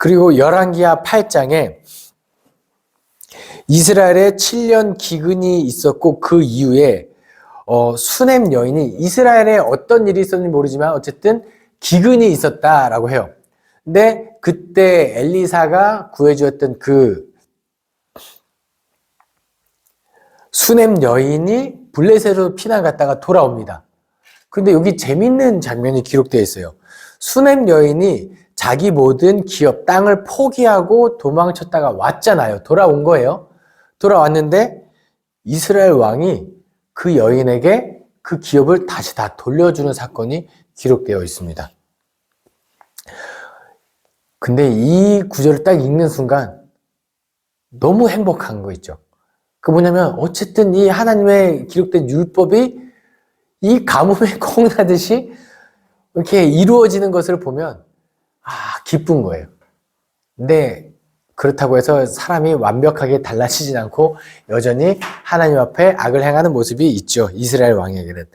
그리고 열왕기하 8장에 이스라엘에 7년 기근이 있었고 그 이후에 수넴 여인이 이스라엘에 어떤 일이 있었는지 모르지만 어쨌든 기근이 있었다라고 해요. 근데 그때 엘리사가 구해주었던 그 수넴 여인이 블레셋으로 피난 갔다가 돌아옵니다. 근데 여기 재밌는 장면이 기록되어 있어요. 수넴 여인이 자기 모든 기업, 땅을 포기하고 도망쳤다가 왔잖아요. 돌아온 거예요. 돌아왔는데 이스라엘 왕이 그 여인에게 그 기업을 다시 다 돌려주는 사건이 기록되어 있습니다. 근데 이 구절을 딱 읽는 순간 너무 행복한 거 있죠. 그 뭐냐면 어쨌든 이 하나님의 기록된 율법이 이 가뭄에 콩나듯이 이렇게 이루어지는 것을 보면 기쁜 거예요. 근데 그렇다고 해서 사람이 완벽하게 달라지진 않고 여전히 하나님 앞에 악을 행하는 모습이 있죠. 이스라엘 왕에게는.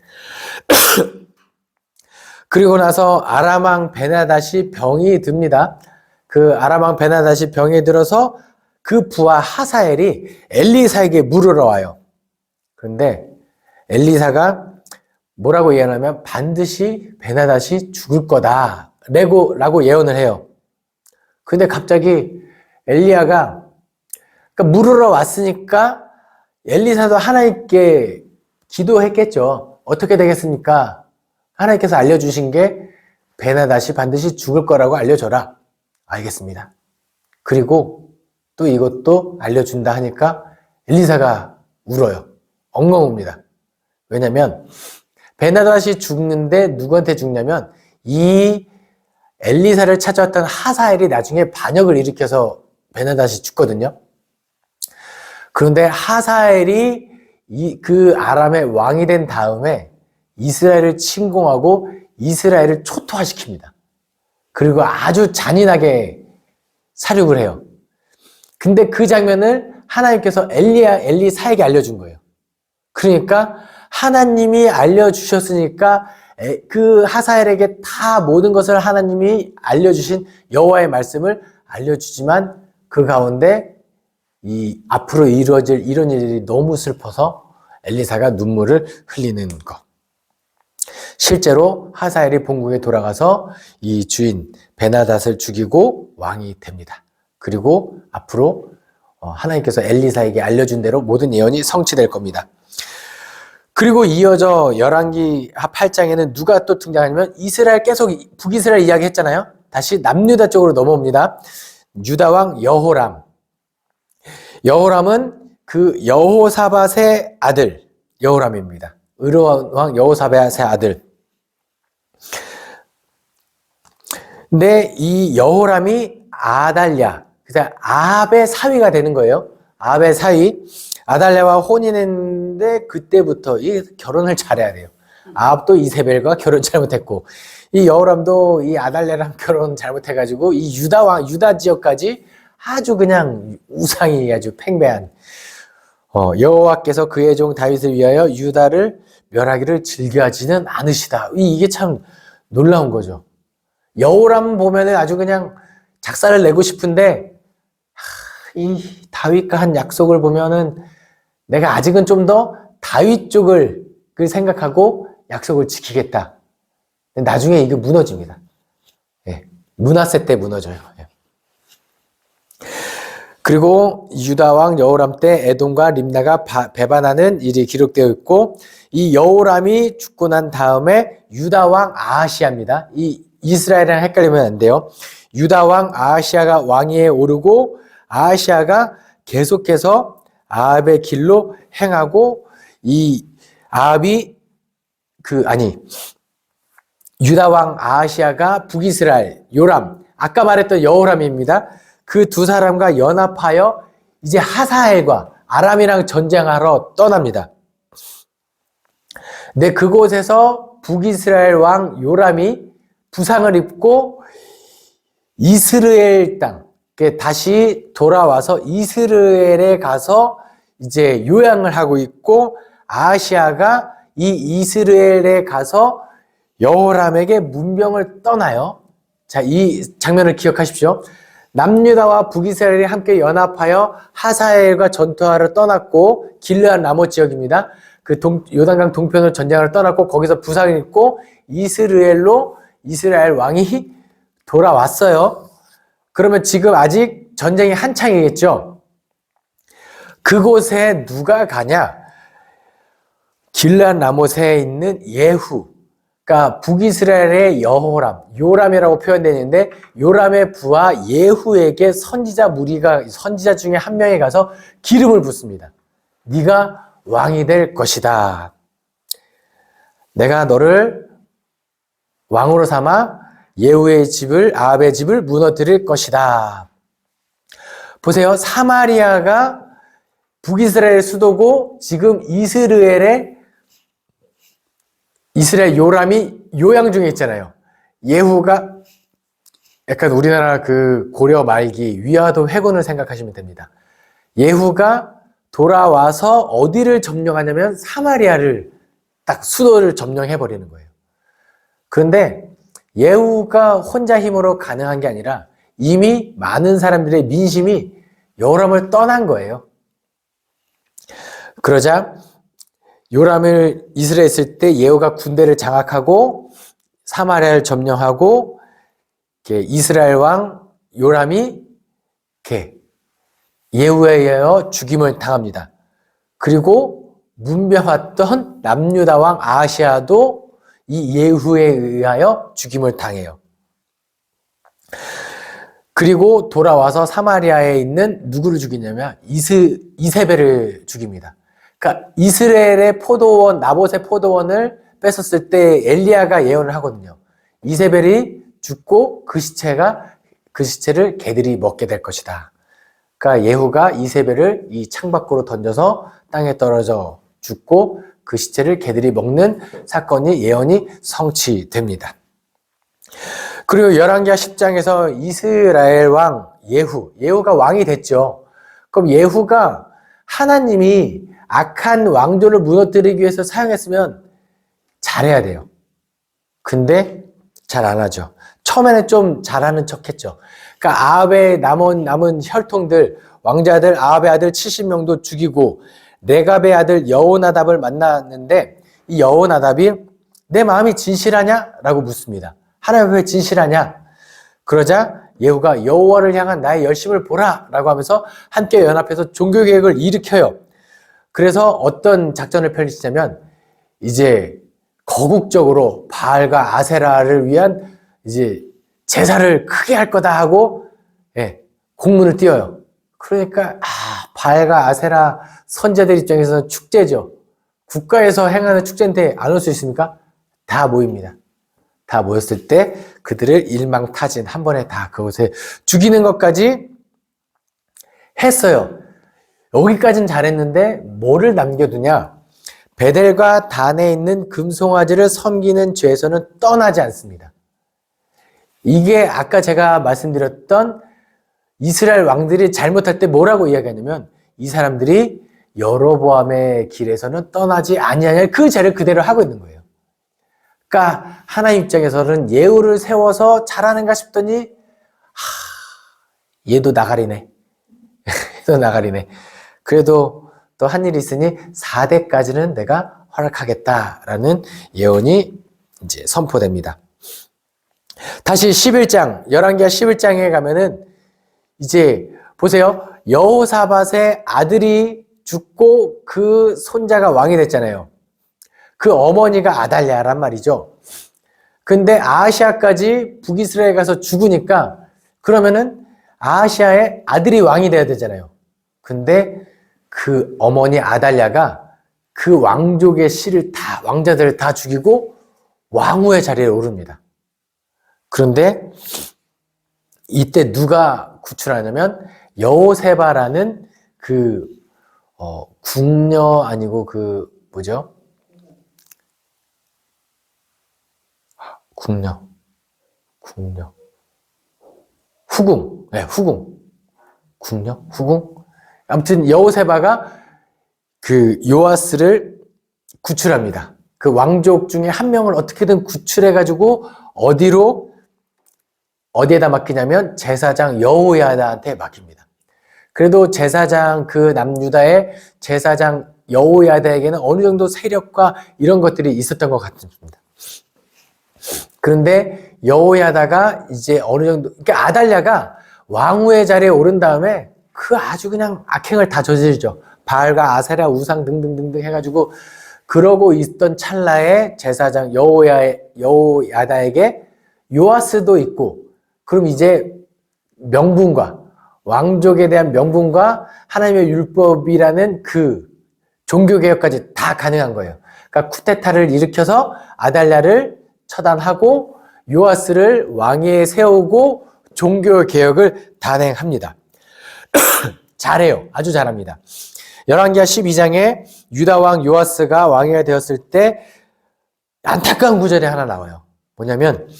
그리고 나서 아람 왕 베나닷이 병이 듭니다. 그 아람 왕 베나닷이 병이 들어서 그 부하 하사엘이 엘리사에게 물으러 와요. 그런데 엘리사가 뭐라고 예언하면 반드시 베나닷이 죽을 거다 라고 예언을 해요. 근데 갑자기 엘리야가 물으러 왔으니까 엘리사도 하나님께 기도했겠죠. 어떻게 되겠습니까? 하나님께서 알려주신 게 베나닷이 반드시 죽을 거라고 알려줘라. 알겠습니다. 그리고 또 이것도 알려준다 하니까 엘리사가 울어요. 엉엉 웁니다. 왜냐면 베나닷이 죽는데 누구한테 죽냐면 이 엘리사를 찾아왔던 하사엘이 나중에 반역을 일으켜서 베나닷이 죽거든요. 그런데 하사엘이 그 아람의 왕이 된 다음에 이스라엘을 침공하고 이스라엘을 초토화시킵니다. 그리고 아주 잔인하게 살육을 해요. 근데 그 장면을 하나님께서 엘리사에게 알려준 거예요. 그러니까 하나님이 알려주셨으니까 그 하사엘에게 다 모든 것을 하나님이 알려주신 여호와의 말씀을 알려주지만 그 가운데 이 앞으로 이루어질 이런 일들이 너무 슬퍼서 엘리사가 눈물을 흘리는 것. 실제로 하사엘이 본국에 돌아가서 이 주인 베나닷을 죽이고 왕이 됩니다. 그리고 앞으로 하나님께서 엘리사에게 알려준 대로 모든 예언이 성취될 겁니다. 그리고 이어져 열왕기 8장에는 누가 또 등장하냐면 이스라엘 계속 북이스라엘 이야기 했잖아요. 다시 남유다 쪽으로 넘어옵니다. 유다왕 여호람. 여호람은 그 여호사밧의 아들 여호람입니다. 의로운 왕 여호사밧의 아들. 근데 이 여호람이 아달랴, 그래서 아합의 사위가 되는 거예요. 아합의 사위. 아달랴와 혼인했는데 그때부터 이 결혼을 잘해야 돼요. 아합도 이세벨과 결혼 잘못했고 이 여호람도 이 아달랴랑 결혼 잘못해가지고 이 유다 지역까지 아주 그냥 우상이 아주 팽배한 여호와께서 그의 종 다윗을 위하여 유다를 멸하기를 즐겨하지는 않으시다. 이게 참 놀라운 거죠. 여호람 보면은 아주 그냥 작사를 내고 싶은데 이 다윗과 한 약속을 보면은 내가 아직은 좀 더 다윗 쪽을 생각하고 약속을 지키겠다. 나중에 이게 무너집니다. 예, 므낫세 때 무너져요. 예. 그리고 유다왕 여호람 때 에돔과 림나가 배반하는 일이 기록되어 있고 이 여호람이 죽고 난 다음에 유다왕 아하시아입니다. 이 이스라엘이랑 헷갈리면 안 돼요. 유다왕 아하시아가 왕위에 오르고 아하시아가 계속해서 아합의 길로 행하고 이 아합이 유다왕 아하시아가 북이스라엘 요람, 아까 말했던 여호람입니다. 그 두 사람과 연합하여 이제 하사엘과 아람이랑 전쟁하러 떠납니다. 근데 그곳에서 북이스라엘 왕 요람이 부상을 입고 이스라엘 땅, 다시 돌아와서 이스라엘에 가서 이제 요양을 하고 있고 아하시아가 이 이스라엘에 가서 여호람에게 문병을 떠나요. 자, 이 장면을 기억하십시오. 남유다와 북이스라엘이 함께 연합하여 하사엘과 전투하러 떠났고 길르앗 라못 지역입니다. 그 요단강 동편으로 전쟁을 떠났고 거기서 부상을 입고 이스라엘 왕이 돌아왔어요. 그러면 지금 아직 전쟁이 한창이겠죠. 그곳에 누가 가냐? 길르앗 라못에 있는 예후, 그러니까 북이스라엘의 여호람, 요람이라고 표현되는데 요람의 부하 예후에게 선지자 중에 한 명이 가서 기름을 붓습니다. 네가 왕이 될 것이다. 내가 너를 왕으로 삼아 예후의 집을, 아합의 집을 무너뜨릴 것이다. 보세요. 사마리아가 북이스라엘 수도고 지금 이스라엘 요람이 요양 중에 있잖아요. 예후가 약간 우리나라 그 고려 말기 위화도 회군을 생각하시면 됩니다. 예후가 돌아와서 어디를 점령하냐면 사마리아를 딱 수도를 점령해버리는 거예요. 그런데 예후가 혼자 힘으로 가능한 게 아니라 이미 많은 사람들의 민심이 요람을 떠난 거예요. 그러자 요람을 이스라엘에 있을 때 예후가 군대를 장악하고 사마리아를 점령하고 이스라엘 왕 요람이 예후에 의하여 죽임을 당합니다. 그리고 문병왔던 남유다 왕 아하시아도 이 예후에 의하여 죽임을 당해요. 그리고 돌아와서 사마리아에 있는 누구를 죽이냐면 이세벨을 죽입니다. 그러니까 이스라엘의 포도원, 나봇의 포도원을 뺏었을 때 엘리야가 예언을 하거든요. 이세벨이 죽고 그 시체를 개들이 먹게 될 것이다. 그러니까 예후가 이세벨을 이 창밖으로 던져서 땅에 떨어져 죽고 그 시체를 개들이 먹는 사건이 예언이 성취됩니다. 그리고 열왕기하 10장에서 이스라엘 왕 예후가 왕이 됐죠. 그럼 예후가 하나님이 악한 왕조를 무너뜨리기 위해서 사용했으면 잘해야 돼요. 근데 잘 안 하죠. 처음에는 좀 잘하는 척 했죠. 그러니까 아합의 남은 혈통들, 왕자들, 아합의 아들 70명도 죽이고 레갑의 아들 여호나답을 만났는데 이 여호나답이 내 마음이 진실하냐? 라고 묻습니다. 하나님 왜 진실하냐? 그러자 예후가 여호와를 향한 나의 열심을 보라! 라고 하면서 함께 연합해서 종교개혁을 일으켜요. 그래서 어떤 작전을 펼치냐면 이제 거국적으로 바알과 아세라를 위한 이제 제사를 크게 할 거다 하고 공문을 띄워요. 그러니까 바알과 아세라 선제들 입장에서는 축제죠. 국가에서 행하는 축제인데 안 올 수 있습니까? 다 모입니다. 다 모였을 때 그들을 일망타진 한 번에 다 그곳에 죽이는 것까지 했어요. 여기까지는 잘했는데 뭐를 남겨두냐? 베델과 단에 있는 금송아지를 섬기는 죄에서는 떠나지 않습니다. 이게 아까 제가 말씀드렸던 이스라엘 왕들이 잘못할 때 뭐라고 이야기하냐면 이 사람들이 여로보암의 길에서는 떠나지 아니하냐 그 죄를 그대로 하고 있는 거예요. 그러니까 하나님 입장에서는 예후를 세워서 잘하는가 싶더니 얘도 나가리네. 얘도 나가리네. 그래도 또 한 일이 있으니 4대까지는 내가 허락하겠다라는 예언이 이제 선포됩니다. 다시 11장, 열왕기하 11장에 가면은 이제 보세요. 여호사밧의 아들이 죽고 그 손자가 왕이 됐잖아요. 그 어머니가 아달랴란 말이죠. 근데 아하시아까지 북이스라엘 가서 죽으니까 그러면은 아하시아의 아들이 왕이 돼야 되잖아요. 근데 그 어머니 아달랴가 그 왕족의 왕자들을 다 죽이고 왕후의 자리에 오릅니다. 그런데 이때 누가 구출하냐면 여호세바라는 궁녀 아니고 후궁. 궁녀? 후궁? 아무튼 여호세바가 그 요아스를 구출합니다. 그 왕족 중에 한 명을 어떻게든 구출해가지고 어디에다 맡기냐면 제사장 여호야다한테 맡깁니다. 그래도 제사장 그 남유다의 제사장 여호야다에게는 어느 정도 세력과 이런 것들이 있었던 것 같습니다. 그런데 여호야다가 이제 어느 정도, 그러니까 아달랴가 왕후의 자리에 오른 다음에 그 아주 그냥 악행을 다 저지르죠. 바알과 아세라 우상 등등등등 해가지고 그러고 있던 찰나에 제사장 여호야다에게 요아스도 있고, 그럼 이제 명분과 왕족에 대한 명분과 하나님의 율법이라는 그 종교개혁까지 다 가능한 거예요. 그러니까 쿠데타를 일으켜서 아달랴를 처단하고 요아스를 왕위에 세우고 종교개혁을 단행합니다. 잘해요. 아주 잘합니다. 열왕기하 12장에 유다왕 요아스가 왕위가 되었을 때 안타까운 구절이 하나 나와요. 뭐냐면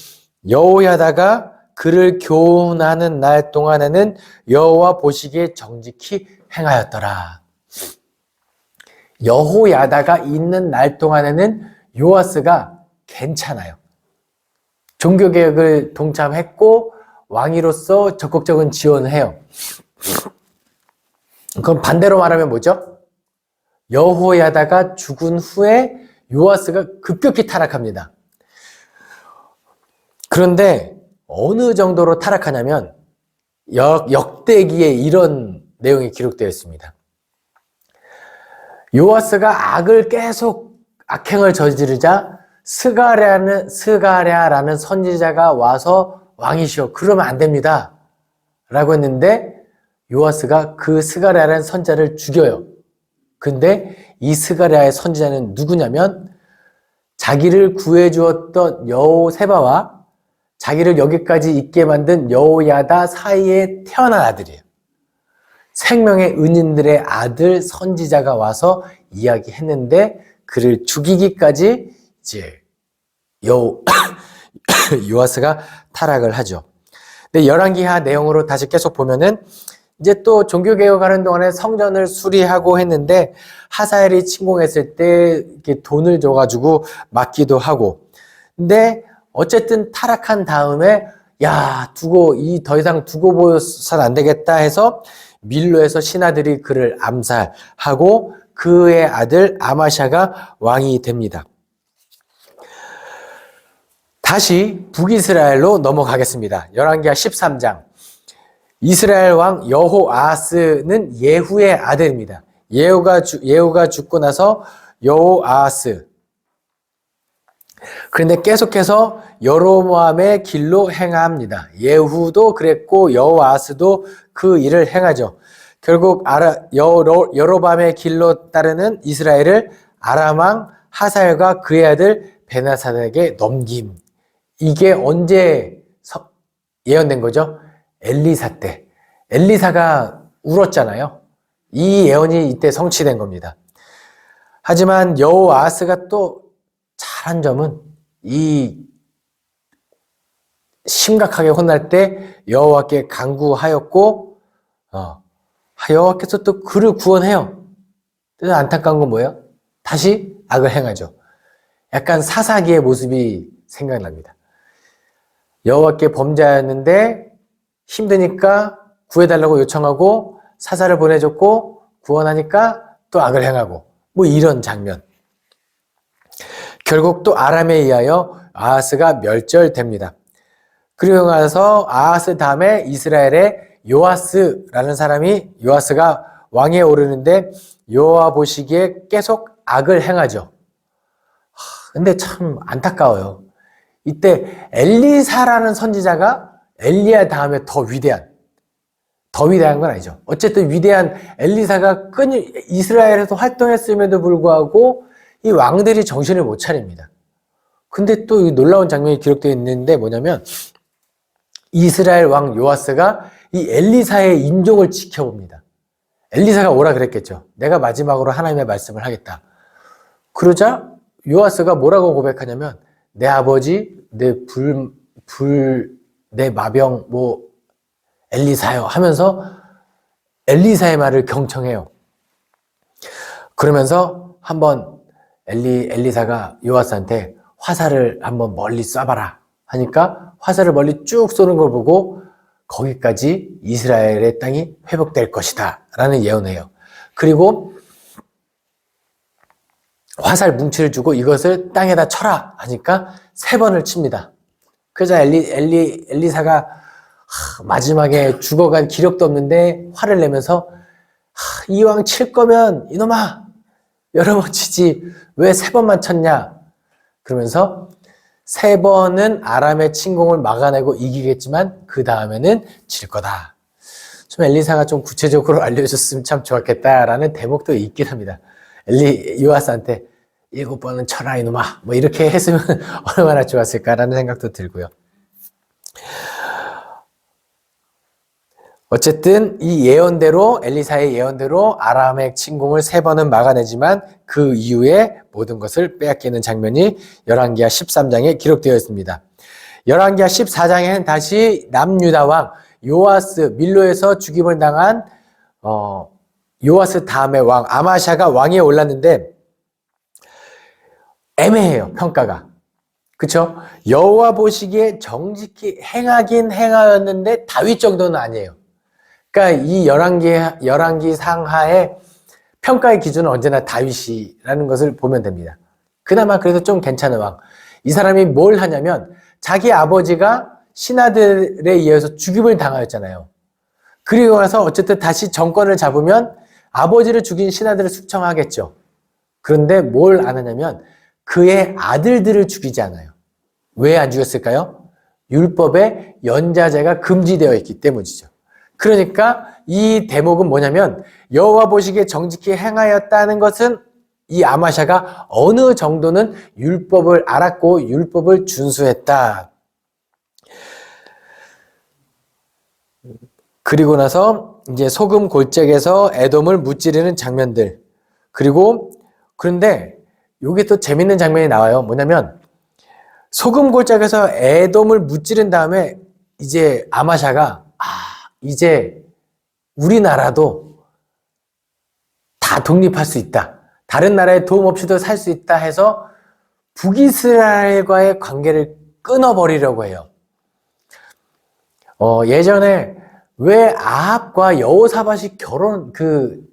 여호야다가 그를 교훈하는 날 동안에는 여호와 보시기에 정직히 행하였더라. 여호야다가 있는 날 동안에는 요아스가 괜찮아요. 종교개혁을 동참했고 왕위로서 적극적인 지원을 해요. 그럼 반대로 말하면 뭐죠? 여호야다가 죽은 후에 요아스가 급격히 타락합니다. 그런데 어느 정도로 타락하냐면 역대기에 이런 내용이 기록되어 있습니다. 요아스가 계속 악행을 저지르자 스가랴라는 선지자가 와서 왕이시여 그러면 안 됩니다 라고 했는데 요아스가 그 스가랴라는 선지자를 죽여요. 근데 이 스가랴의 선지자는 누구냐면 자기를 구해주었던 여호세바와 자기를 여기까지 있게 만든 여호야다 사이에 태어난 아들이에요. 생명의 은인들의 아들 선지자가 와서 이야기했는데 그를 죽이기까지 이제 요아스가 타락을 하죠. 근데 열왕기하 내용으로 다시 계속 보면은 이제 또 종교개혁하는 동안에 성전을 수리하고 했는데 하사엘이 침공했을 때 이렇게 돈을 줘가지고 맡기도 하고. 근데 어쨌든 타락한 다음에 더 이상 두고 보서는 안 되겠다 해서 밀로에서 신하들이 그를 암살하고 그의 아들 아마샤가 왕이 됩니다. 다시 북이스라엘로 넘어가겠습니다. 열왕기하 13장. 이스라엘 왕 여호아하스는 예후의 아들입니다. 예후가 죽고 나서 여호아하스. 그런데 계속해서 여로보암의 길로 행합니다. 예후도 그랬고 여호아하스도 그 일을 행하죠. 결국 여로보암의 길로 따르는 이스라엘을 아람 왕 하사엘과 그의 아들 베나사닥에게 넘김. 이게 언제 예언된 거죠? 엘리사 때. 엘리사가 울었잖아요. 이 예언이 이때 성취된 겁니다. 하지만 여호아하스가 또 잘한 점은 이 심각하게 혼날 때 여호와께 간구하였고 여호와께서 또 그를 구원해요. 그래서 안타까운 건 뭐예요? 다시 악을 행하죠. 약간 사사기의 모습이 생각납니다. 여호와께 범죄하였는데 힘드니까 구해달라고 요청하고 사사를 보내줬고 구원하니까 또 악을 행하고 뭐 이런 장면. 결국 또 아람에 의하여 아하스가 멸절됩니다. 그리고 나서 아하스 다음에 이스라엘의 요아스라는 사람이 요아스가 왕위에 오르는데 여호와 보시기에 계속 악을 행하죠. 근데 참 안타까워요. 이때 엘리사라는 선지자가 엘리야 다음에 더 위대한 건 아니죠. 어쨌든 위대한 엘리사가 이스라엘에서 활동했음에도 불구하고 이 왕들이 정신을 못 차립니다. 근데 또 이 놀라운 장면이 기록되어 있는데 뭐냐면 이스라엘 왕 요아스가 이 엘리사의 인종을 지켜봅니다. 엘리사가 오라 그랬겠죠. 내가 마지막으로 하나님의 말씀을 하겠다. 그러자 요아스가 뭐라고 고백하냐면 내 아버지, 내 마병 엘리사요 하면서 엘리사의 말을 경청해요. 그러면서 한번 엘리사가 요아스한테 화살을 한번 멀리 쏴봐라 하니까 화살을 멀리 쭉 쏘는 걸 보고 거기까지 이스라엘의 땅이 회복될 것이다 라는 예언해요. 그리고 화살 뭉치를 주고 이것을 땅에다 쳐라 하니까 3번을 칩니다. 그러자 엘리사가 마지막에 죽어간 기력도 없는데 화를 내면서 이왕 칠 거면 이놈아 여러 번 치지 왜 3번만 쳤냐 그러면서 3번은 아람의 침공을 막아내고 이기겠지만 그 다음에는 질 거다. 좀 엘리사가 좀 구체적으로 알려줬으면 참 좋았겠다라는 대목도 있긴 합니다. 요아스한테 7번은 쳐라 이놈아 뭐 이렇게 했으면 얼마나 좋았을까라는 생각도 들고요. 어쨌든 이 예언대로 엘리사의 예언대로 아람의 침공을 3번은 막아내지만 그 이후에 모든 것을 빼앗기는 장면이 열왕기하 13장에 기록되어 있습니다. 열왕기하 14장에는 다시 남유다 왕 요아스 밀로에서 죽임을 당한 요아스 다음의 왕 아마샤가 왕위에 올랐는데 애매해요. 평가가. 그쵸? 여호와 보시기에 정직히 행하긴 행하였는데 다윗 정도는 아니에요. 그러니까 이 열왕기 상하의 평가의 기준은 언제나 다윗이라는 것을 보면 됩니다. 그나마 그래도 좀 괜찮은 왕. 이 사람이 뭘 하냐면 자기 아버지가 신하들에 의해서 죽임을 당하였잖아요. 그리고 나서 어쨌든 다시 정권을 잡으면 아버지를 죽인 신하들을 숙청하겠죠. 그런데 뭘 안 하냐면 그의 아들들을 죽이지 않아요. 왜 안 죽였을까요? 율법에 연자제가 금지되어 있기 때문이죠. 그러니까 이 대목은 뭐냐면 여호와 보시기에 정직히 행하였다는 것은 이 아마샤가 어느 정도는 율법을 알았고 율법을 준수했다. 그리고 나서 이제 소금 골짜기에서 에돔을 무찌르는 장면들. 그런데 여기 또 재밌는 장면이 나와요. 뭐냐면 소금 골짜기에서 에돔을 무찌른 다음에 이제 아마샤가 이제 우리나라도 다 독립할 수 있다. 다른 나라의 도움 없이도 살 수 있다 해서 북이스라엘과의 관계를 끊어버리려고 해요. 예전에 왜 아합과 여호사밧이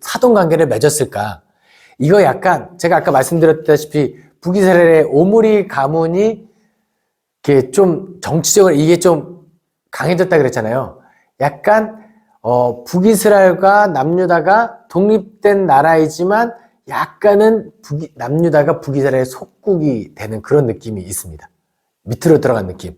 사돈 관계를 맺었을까? 이거 약간 제가 아까 말씀드렸다시피 북이스라엘의 오므리 가문이 이렇게 좀 정치적으로 이게 좀 강해졌다 그랬잖아요. 약간 북이스라엘과 남유다가 독립된 나라이지만 약간은 남유다가 북이스라엘의 속국이 되는 그런 느낌이 있습니다. 밑으로 들어간 느낌.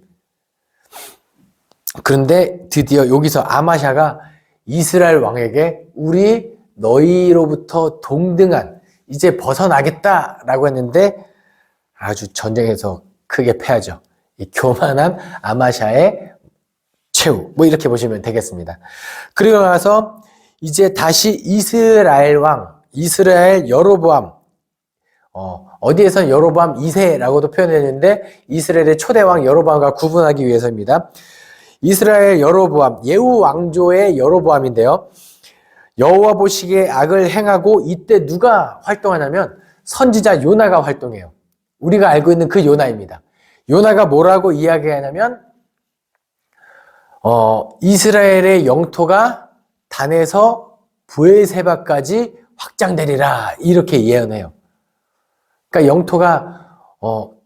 그런데 드디어 여기서 아마샤가 이스라엘 왕에게 우리 너희로부터 동등한 이제 벗어나겠다라고 했는데 아주 전쟁에서 크게 패하죠. 이 교만한 아마샤의 최후 뭐 이렇게 보시면 되겠습니다. 그리고 나서 이제 다시 이스라엘 왕 이스라엘 여로보암 어디에선 여로보암 2세라고도 표현했는데 이스라엘의 초대왕 여로보암과 구분하기 위해서입니다. 이스라엘 여로보암 예후 왕조의 여로보암인데요. 여호와 보시기에 악을 행하고 이때 누가 활동하냐면 선지자 요나가 활동해요. 우리가 알고 있는 그 요나입니다. 요나가 뭐라고 이야기하냐면 이스라엘의 영토가 단에서 브엘세바까지 확장되리라 이렇게 예언해요. 그러니까 영토가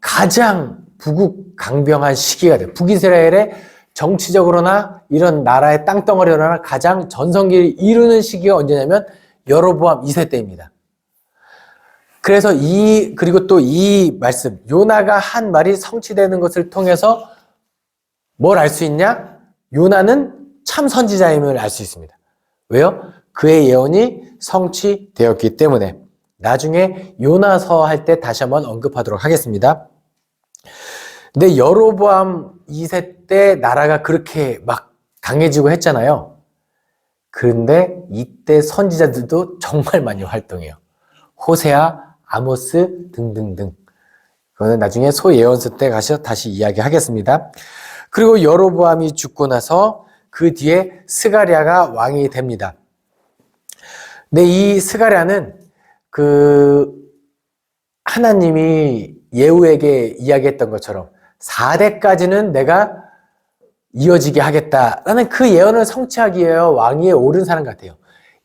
가장 부국강병한 시기가 돼요. 북이스라엘의 정치적으로나 이런 나라의 땅덩어리로나 가장 전성기를 이루는 시기가 언제냐면 여로보암 2세 때입니다. 그래서 그리고 또 이 말씀 요나가 한 말이 성취되는 것을 통해서 뭘 알 수 있냐? 요나는 참 선지자임을 알 수 있습니다. 왜요? 그의 예언이 성취되었기 때문에. 나중에 요나서 할 때 다시 한번 언급하도록 하겠습니다. 근데 여로보암 2세 때 나라가 그렇게 막 강해지고 했잖아요. 그런데 이때 선지자들도 정말 많이 활동해요. 호세아, 아모스 등등등. 그거는 나중에 소예언서 때 가서 다시 이야기하겠습니다. 그리고 여로보암이 죽고 나서 그 뒤에 스가랴가 왕이 됩니다. 근데 이 스가랴는 하나님이 예후에게 이야기했던 것처럼 4대까지는 내가 이어지게 하겠다라는 그 예언을 성취하기 위해 왕위에 오른 사람 같아요.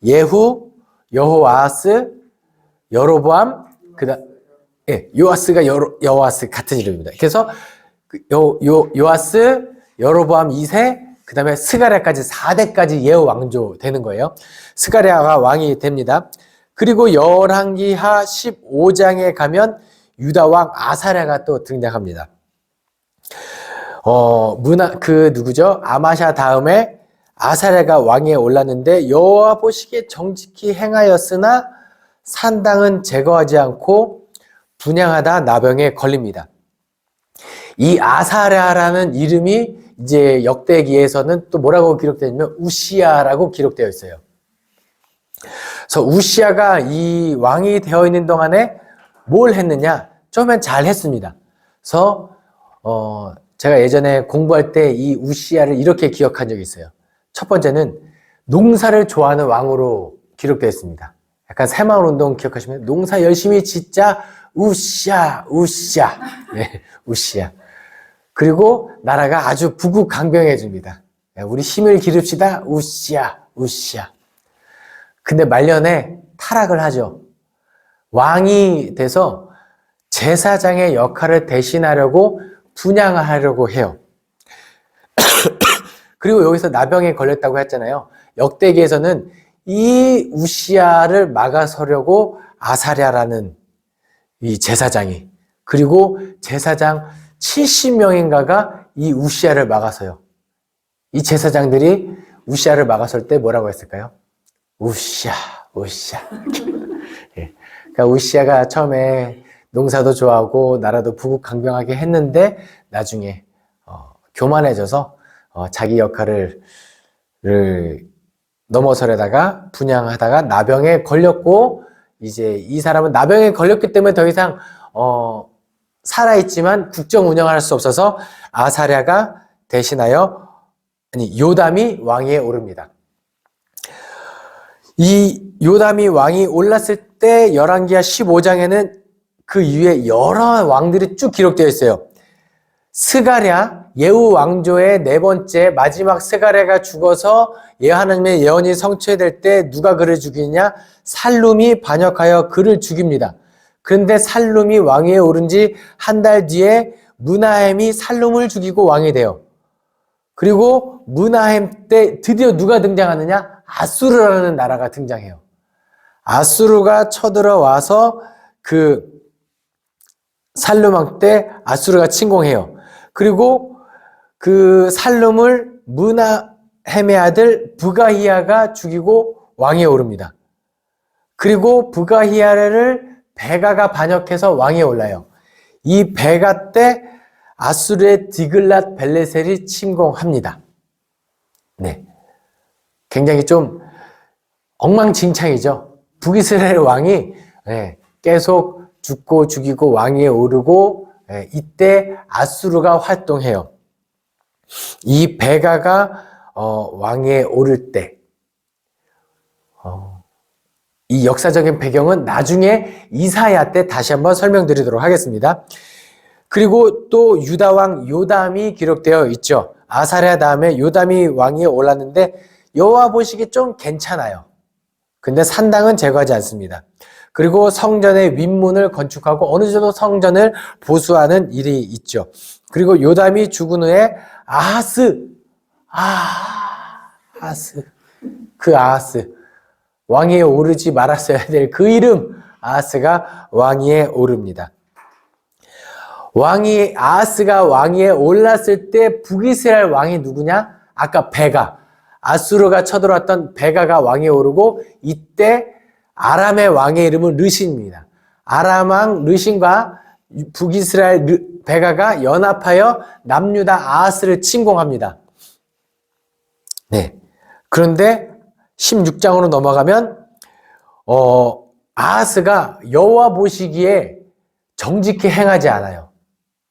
예후, 여호아스, 여로보암, 요아스가 여호아스 같은 이름입니다. 그래서 요아스, 여로보암 2세, 그 다음에 스가랴까지 4대까지 예후 왕조 되는 거예요. 스가랴가 왕이 됩니다. 그리고 열왕기하 15장에 가면 유다 왕 아사랴가 또 등장합니다. 누구죠? 아마샤 다음에 아사랴가 왕위에 올랐는데 여호와 보시기에 정직히 행하였으나 산당은 제거하지 않고 분향하다 나병에 걸립니다. 이 아사랴라는 이름이 이제 역대기에서는 또 뭐라고 기록되냐면 우시야라고 기록되어 있어요. 그래서 우시야가 이 왕이 되어 있는 동안에 뭘 했느냐? 처음엔 잘 했습니다. 그래서 제가 예전에 공부할 때 이 우시야를 이렇게 기억한 적이 있어요. 첫 번째는 농사를 좋아하는 왕으로 기록되어 있습니다. 약간 새마을운동 기억하시면 농사 열심히 짓자 우시야 우시야 네, 우시야. 그리고 나라가 아주 부국강병해집니다. 우리 힘을 기릅시다 우시야 우시야. 근데 말년에 타락을 하죠. 왕이 돼서 제사장의 역할을 대신하려고 분향하려고 해요. 그리고 여기서 나병에 걸렸다고 했잖아요. 역대기에서는 이 우시야를 막아서려고 아사랴라는 이 제사장이, 그리고 제사장 70명인가가 이 우시야를 막아서요. 이 제사장들이 우시야를 막았을 때 뭐라고 했을까요? 우시야, 우시야. 그러니까 우시야가 처음에 농사도 좋아하고 나라도 부국강병하게 했는데 나중에 교만해져서 자기 역할을 넘어서려다가 분향하다가 나병에 걸렸고, 이제 이 사람은 나병에 걸렸기 때문에 더 이상 살아있지만 국정 운영을 할 수 없어서 아사랴가 대신하여 요담이 왕위에 오릅니다. 이 요담이 왕이 올랐을 때 열왕기하 15장에는 그 이후에 여러 왕들이 쭉 기록되어 있어요. 스가랴, 예후 왕조의 네 번째 마지막 스가랴가 죽어서 하나님의 예언이 성취될 때 누가 그를 죽이냐? 살룸이 반역하여 그를 죽입니다. 그런데 살룸이 왕위에 오른 지 한 달 뒤에 므나헴이 살룸을 죽이고 왕이 돼요. 그리고 므나헴 때 드디어 누가 등장하느냐? 아수르라는 나라가 등장해요. 아수르가 쳐들어와서 그 살룸 왕 때 아수르가 침공해요. 그리고 그 살룸을 므나헴의 아들 부가히야가 죽이고 왕위에 오릅니다. 그리고 부가히야를 베가가 반역해서 왕위에 올라요. 이 베가 때 아수르의 디글랏 벨레셀이 침공합니다. 네, 굉장히 좀 엉망진창이죠. 북이스라엘 왕이 계속 죽고 죽이고 왕위에 오르고, 이때 아수르가 활동해요. 이 베가가 왕위에 오를 때, 이 역사적인 배경은 나중에 이사야 때 다시 한번 설명드리도록 하겠습니다. 그리고 또 유다 왕 요담이 기록되어 있죠. 아사랴 다음에 요담이 왕위에 올랐는데 여호와 보시기에 좀 괜찮아요. 근데 산당은 제거하지 않습니다. 그리고 성전의 윗문을 건축하고 어느 정도 성전을 보수하는 일이 있죠. 그리고 요담이 죽은 후에 아하스, 그 아하스, 왕위에 오르지 말았어야 될 그 이름 아하스가 왕위에 오릅니다. 아하스가 왕위에 올랐을 때 북이스라엘 왕이 누구냐? 아까 베가, 아수르가 쳐들어왔던 베가가 왕위에 오르고, 이때 아람의 왕의 이름은 르신입니다. 아람 왕 르신과 북이스라엘 베가가 연합하여 남유다 아하스를 침공합니다. 네. 그런데 16장으로 넘어가면 아하스가 여호와 보시기에 정직히 행하지 않아요.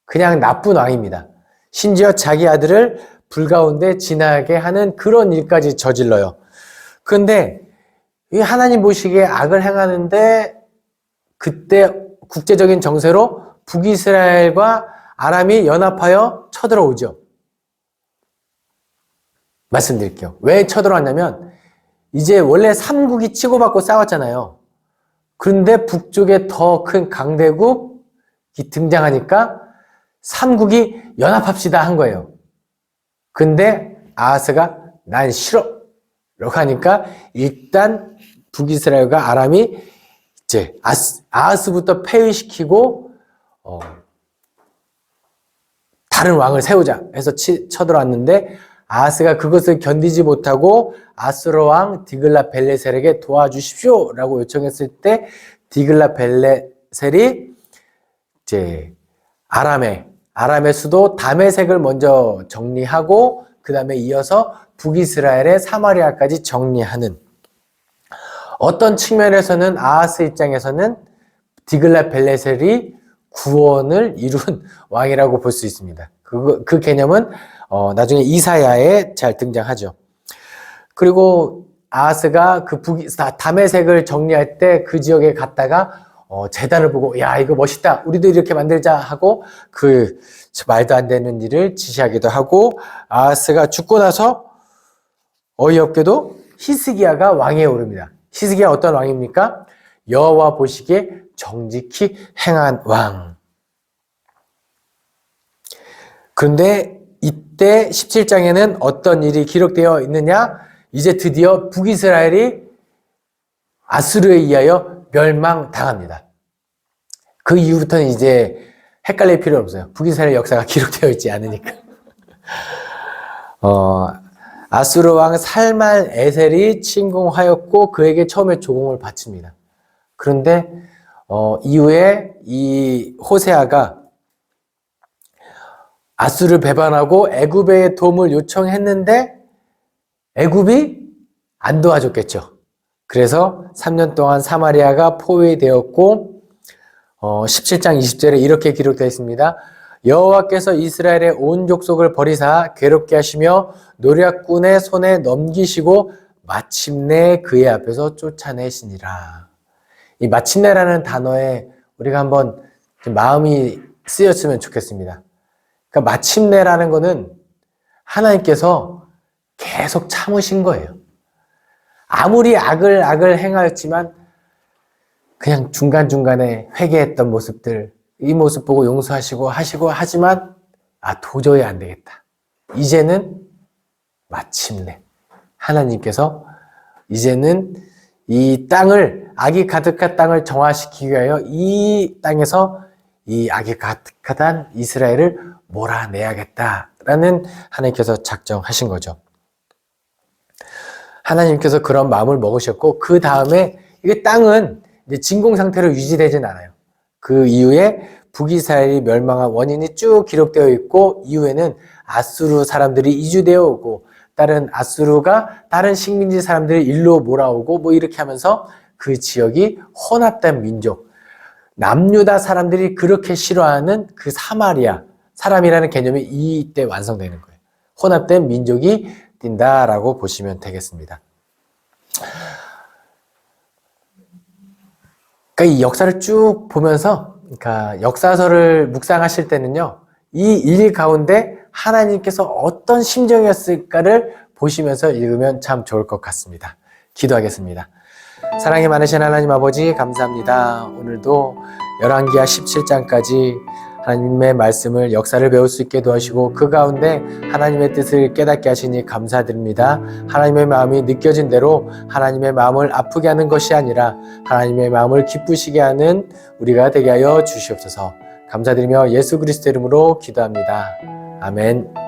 그냥 나쁜 왕입니다. 심지어 자기 아들을 불 가운데 지나게 하는 그런 일까지 저질러요. 그런데 이 하나님 보시기에 악을 행하는데, 그때 국제적인 정세로 북이스라엘과 아람이 연합하여 쳐들어오죠. 말씀드릴게요. 왜 쳐들어왔냐면 이제 원래 삼국이 치고받고 싸웠잖아요. 그런데 북쪽에 더 큰 강대국이 등장하니까 삼국이 연합합시다 한 거예요. 근데 아하스가 난 싫어 라고 하니까 일단 북이스라엘과 아람이 이제 아하스부터 폐위시키고 다른 왕을 세우자 해서 쳐들어왔는데 아하스가 그것을 견디지 못하고 아수르 왕 디글랏벨레셀에게 도와주십시오 라고 요청했을 때 디글랏벨레셀이 이제 아람의 수도 다메섹을 먼저 정리하고 그 다음에 이어서 북이스라엘의 사마리아까지 정리하는, 어떤 측면에서는 아하스 입장에서는 디글랏벨레셀이 구원을 이룬 왕이라고 볼 수 있습니다. 그 개념은 나중에 이사야에 잘 등장하죠. 그리고 아하스가 그 다메섹을 정리할 때 그 지역에 갔다가 제단을 보고 야 이거 멋있다 우리도 이렇게 만들자 하고 그 말도 안 되는 일을 지시하기도 하고, 아하스가 죽고 나서 어이없게도 히스기야가 왕위에 오릅니다. 히스기야 어떤 왕입니까? 여호와 보시기에 정직히 행한 왕. 그런데 이때 17장에는 어떤 일이 기록되어 있느냐? 이제 드디어 북이스라엘이 아수르에 의하여 멸망당합니다. 그 이후부터는 이제 헷갈릴 필요 없어요. 북이스라엘 역사가 기록되어 있지 않으니까. 아수르 왕 살말 에셀이 침공하였고 그에게 처음에 조공을 바칩니다. 그런데 이후에 이 호세아가 아수르를 배반하고 애굽의 도움을 요청했는데 애굽이 안 도와줬겠죠. 그래서 3년 동안 사마리아가 포위되었고 17장 20절에 이렇게 기록되어 있습니다. 여호와께서 이스라엘의 온 족속을 버리사 괴롭게 하시며 노략군의 손에 넘기시고 마침내 그의 앞에서 쫓아내시니라. 이 마침내라는 단어에 우리가 한번 마음이 쓰였으면 좋겠습니다. 그러니까 마침내라는 거는 하나님께서 계속 참으신 거예요. 아무리 악을 행하였지만 그냥 중간중간에 회개했던 모습들, 이 모습 보고 용서하시고 하지만 도저히 안 되겠다. 이제는 마침내 하나님께서 이제는 이 땅을, 악이 가득한 땅을 정화시키기 위하여 이 땅에서 이 악이 가득한 이스라엘을 몰아내야겠다라는 하나님께서 작정하신 거죠. 하나님께서 그런 마음을 먹으셨고 그 다음에 이게 땅은 이제 진공 상태로 유지되진 않아요. 그 이후에 북이스라엘이 멸망한 원인이 쭉 기록되어 있고 이후에는 아수르 사람들이 이주되어 오고 아수르가 다른 식민지 사람들을 일로 몰아오고 뭐 이렇게 하면서 그 지역이 혼합된 민족, 남유다 사람들이 그렇게 싫어하는 그 사마리아 사람이라는 개념이 이때 완성되는 거예요. 혼합된 민족이 뛴다라고 보시면 되겠습니다. 그러니까 이 역사를 쭉 보면서, 그러니까 역사서를 묵상하실 때는요, 이 일 가운데 하나님께서 어떤 심정이었을까를 보시면서 읽으면 참 좋을 것 같습니다. 기도하겠습니다. 사랑이 많으신 하나님 아버지 감사합니다. 오늘도 열왕기하 17장까지 하나님의 말씀을 역사를 배울 수 있게 도와주시고 그 가운데 하나님의 뜻을 깨닫게 하시니 감사드립니다. 하나님의 마음이 느껴진 대로 하나님의 마음을 아프게 하는 것이 아니라 하나님의 마음을 기쁘시게 하는 우리가 되게 하여 주시옵소서. 감사드리며 예수 그리스도 이름으로 기도합니다. 아멘.